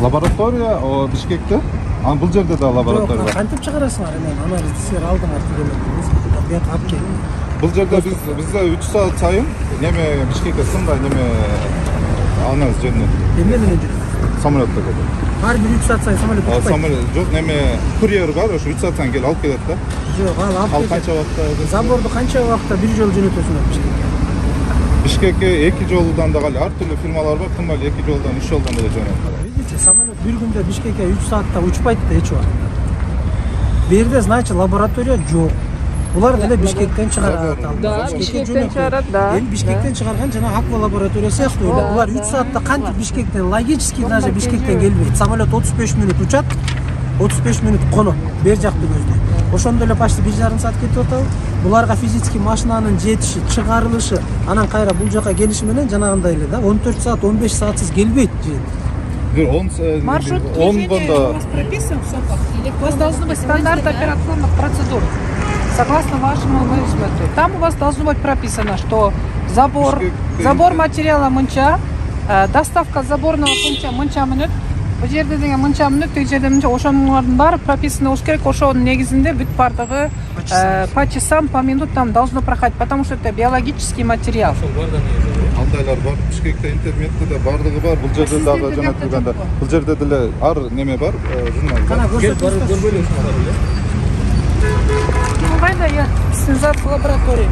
Лаборатория о Бишкекте? Аны бул жерде да лаборатория бар. Кантип чыгарасыңар эми? Анализди силер алдыңар тигелердиңиз. Буят алып келдим. Бул жерде бизде 3 саат сайын неме Бишкекке сындай неме анализ жүрүнөт. Эмне менен жүрөт? Самолетте келет. Ар бир 3 саат сайын самолет учпайт. Самолет жок, неме курьер бар, ошо 3 саат сайын келип алып келет да. Жок, алып Ал канча убакытта? Заборду канча убакытта бир жолу жөнөтөсүңөр Бишкекке? Бишкекке 2 жолудан да кале ар түрлүү фирмалар бар, кым эле 2 жолудан, 3 жолудан деле жөнөтөт. Самолет bir günde Bişkek'e 3 saatte uçmaydı da hiç var. Bir de значит laboratuvar yok. Bunlar da Bişkek'ten çıkarıyor. Da, Bişkek'ten çıkarıyor da. Yani Bişkek'ten çıkarken cana Akva laboratuvarı yapıyor. Bunlar 3 saatte kantik Bişkek'ten, logически даже Bişkek'ten gelmiyor. Samolet 35 minut uçat, 35 minut konu. Bir jaktı gözde. Oşonda öyle başta 1,5 saat ketip otalı. Bularga fiziki maşinanın jetişi, çıkarılışı, anan kayra bul jaka gelişi menen janagындай эле да. 14 saat, 15 saatsiz gelbeyt jet. Маршрут движения у вас прописан в СОПах? У вас должны быть стандарт операционных процедур, согласно вашему менеджменту. Там у вас должно быть прописано, что забор материала мынча, доставка заборного пункта мынча мүнөт, bu жерде деген мынча мүнөт, тек жерде мынча, ошонун баары прописано болуш керек, ошонун негизинде бүт бардыгы по часам, по минутам должно проходить, потому что это биологический материал. Андайлар бар, Бишкекте интернетте да бардыгы бар, бул жерде дагы жана турганда. Бул жерде деле ар неме бар, журнал бар. Көрбөйлөсүңөр эле. Кайда я? Сизат лаборатория.